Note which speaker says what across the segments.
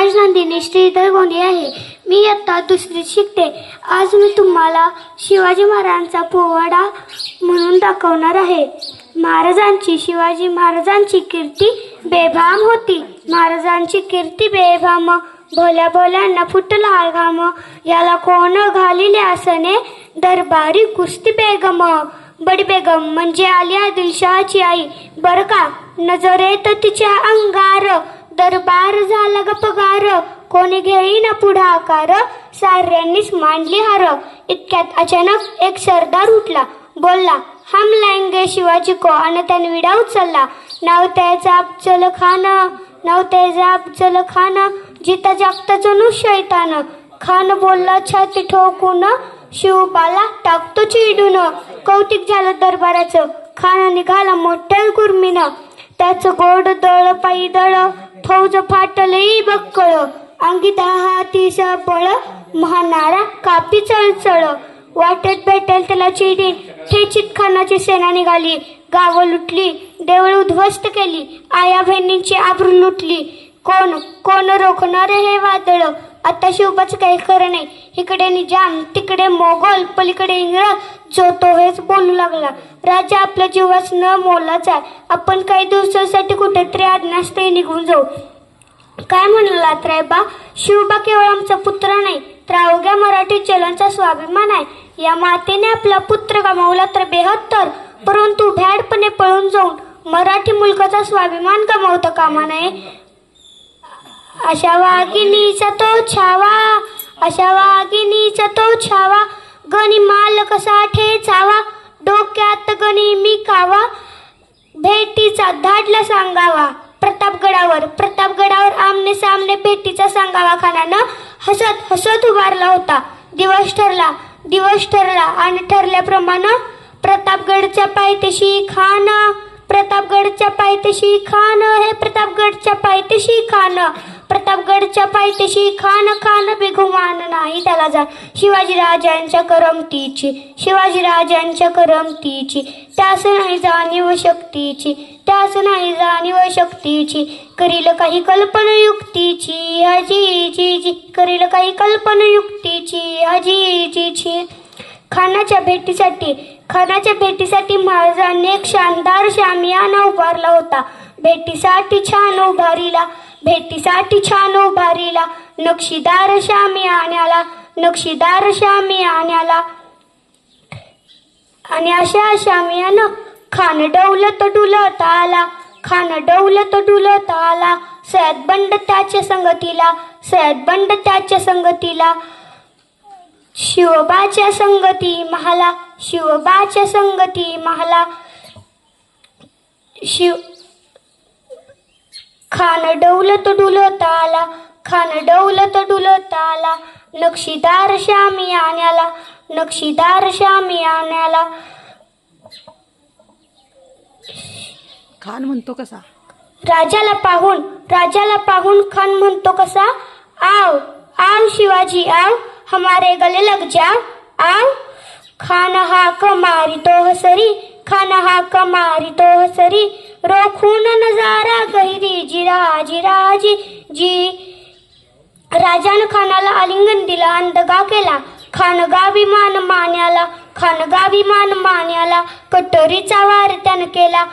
Speaker 1: माझे नंदिनी श्रीधर गोंधे आहे. मी इयत्ता दुसरीत शिकते. आज मी तुम्हाला शिवाजी महाराजांचा पोवाडा म्हणून दाखवणार आहे. शिवाजी महाराजांची कीर्ती बेभाम होती. महाराजांची कीर्ती बेभाम, भोल्या भोल्यांना फुटला घाम. याला कोण घालिले आसने, दरबारी कुस्ती बेगम. बडी बेगम म्हणजे आली आदिलशहाची आई बर का. नजरेत तिच्या अंगार, दरबार झाला ग पगार. कोणी घेईना पुढाकार, साऱ्यांनीच मांडली हार. इतक्यात अचानक एक सरदार उठला, बोलला, हम लाएंगे शिवाजी को. आणि त्याने विडा उचलला. नाव त्याचा अफजल खान, नाव त्याचा अफजल खान. जिता जागता जणू शैतान. खान बोलला छाती ठोकून, शिवबाला टाकतो चिडून. कौतिक झालं दरबाराचं. खान निघाला मोठ्या गुरमीनं. त्याचं गोड दळ पायी दळ, फौज फाटलई बक्कळ. अंगी 10 बळ, महानारा कापी चळचळ. वाटेत भेटेल त्याला चिडीन, ठेचीत खानाची सेना निघाली. गावं लुटली, देवळ उद्ध्वस्त केली, आया बहिणींची आबरू लुटली. कोण कोण रोखणार हे वादळ. आता शिवबाचं काही खरं नाही. इकडे निजाम, तिकडे मोगल, पलीकडे इंग्रज. जो तो हेच बोलू लागला, राजा आपल्या जीवास न मोलाचा आहे. आपण काही दिवसासाठी कुठेतरी आज्ञास्थळी निघून जाऊ. काय म्हणालात रायबा? शिवबा केवळ आमचा पुत्र नाही, तर अवघ्या मराठी चलांचा स्वाभिमान आहे. या मातेने आपला पुत्र गमावला तर बेहत्तर, परंतु भ्याडपणे पळून जाऊन मराठी मुलकाचा स्वाभिमान गमावता कामा नये. अशा वाघिणीचा तो छावा, अशा वाघिणीचा तो छावा. गणी माल कसा ठेचावा, डोक्यात गणी मी कावा. भेटीचा धाडला सांगावा. प्रतापगडावर आमने सामने भेटीचा सांगावा. खानानं हसत हसत उभारला होता. दिवस ठरला आणि ठरल्याप्रमाणे प्रतापगडच्या पायथ्याशी खान, प्रतापगडच्या पायथ्याशी खान, हे प्रतापगडच्या पायथ्याशी खान, प्रतापगडच्या पायथ्याशी खान. खान बेगुमान नाही त्याला जा. शिवाजीराजांच्या करमतीची, शिवाजीराजांच्या करमतीची. त्यास नाही जाणीव शक्तीची, त्यास नाही जाणीव शक्तीची. करील काही कल्पनायुक्तीची, हजीजीची. करील काही कल्पनायुक्तीची, हजीजीची. खानाच्या भेटीसाठी महाराजांनी एक शानदार शामियाना उभारला होता. भेटीसाठी छान उभारीला नक्षीदार शामियान्याला. आणि अशा शामियानं खान डौलत डुलत आला. सय्यद बंड त्याच्या संगतीला. शिवबाच्या संगती महाला. खान डौलत डुलत आला. नक्षीदार शामियान्याला.
Speaker 2: खान म्हणतो कसा?
Speaker 1: राजाला पाहून खान म्हणतो कसा? आव शिवाजी आव, हमारे गले लग जाओ आव. खान हाक मारितो हसरी, रोखून नजारा गहिरी जिराजी जी. राजानं खानाला आलिंगन दिला आणि दगा केला. खानगावी मान मान्याला. कटोरीचा वार त्यानं केला.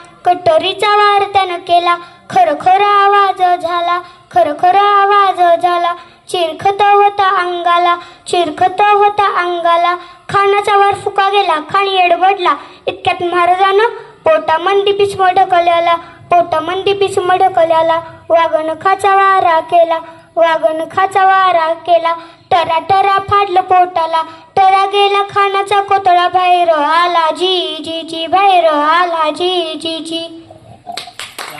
Speaker 1: खरखर आवाज झाला. चिरखत होता अंगाला. खानाचा वार फुका गेला. खान एडबडला. इतक्यात महाराजानं पोटामंदी पिसम ढकलल्याला. वाघनखाचा वारा केला. टरा फाडलं पोटाला. टरा गेला खानाचा कोतळा बाहेर आला जी बाहेर आला जी.